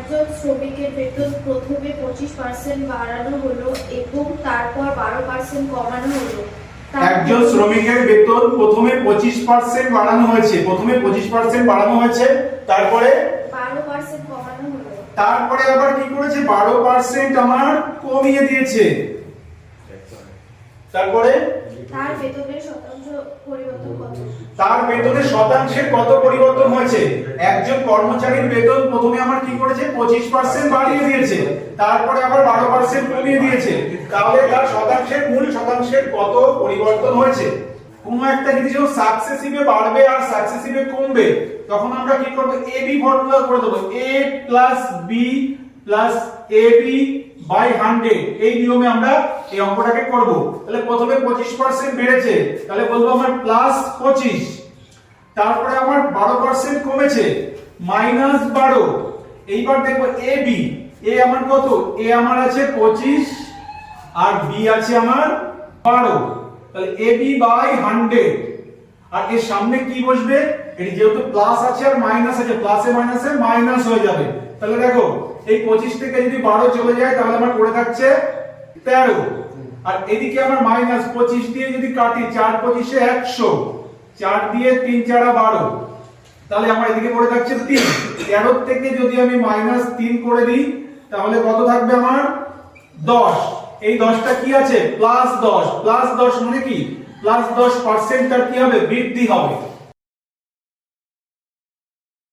একজন শ্রমিকের বেতন প্রথমে 25% বাড়ানো হলো এবং তারপর 12% কমানো হলো। একজন শ্রমিকের বেতন প্রথমে 25% বাড়ানো হয়েছে, তারপরে 12% কমানো হলো। তারপরে আবার কি করেছে, 12% আমার কমিয়ে দিয়েছে। তারপরে তার বেতনের শতাংশ পরিবর্তন কত? তার বেতনের শতাংশের কত পরিবর্তন হয়েছে? একজন কর্মচারীর বেতন প্রথমে আমার কি করেছে, 25% বাড়িয়ে দিয়েছে, তারপরে আবার 12% কমিয়ে দিয়েছে। তাহলে তার মূল শতাংশের কত পরিবর্তন হয়েছে? কোন একটা জিনিস যখন সাকসেসিভে বাড়বে আর সাকসেসিভে কমবে, তখন আমরা কি করব, এ বি ফর্মুলা করে দেব, a + b + ab বাই 100। এই নিয়মে আমরা এই অঙ্কটাকে করব। তাহলে প্রথমে 25% বেড়েছে, তাহলে বলবো আমার +25, তারপরে আমার 12% কমেছে -12। এইবার দেখব ab, a আমার কত, a আমার আছে 25 আর b আছে আমার 12। তাহলে ab বাই 100, আর এর সামনে কি বসবে, এটি যেহেতু প্লাস আছে আর মাইনাস আছে, প্লাসে মাইনাসে মাইনাস হয়ে যাবে। তাহলে দেখো এই 25 থেকে যদি 12 চলে যায় তাহলে আমার পড়ে থাকছে 13, আর এদিকে আমার -25 দিয়ে যদি কাটি, 4 25 100, 4 দিয়ে 3 4 12, তাহলে আমার এদিকে পড়ে থাকছে 3। 13 থেকে যদি আমি -3 করে দিই তাহলে কত থাকবে আমার 10। এই 10টা কি আছে, +10 মানে কি, +10% কি হবে, বৃদ্ধি হবে।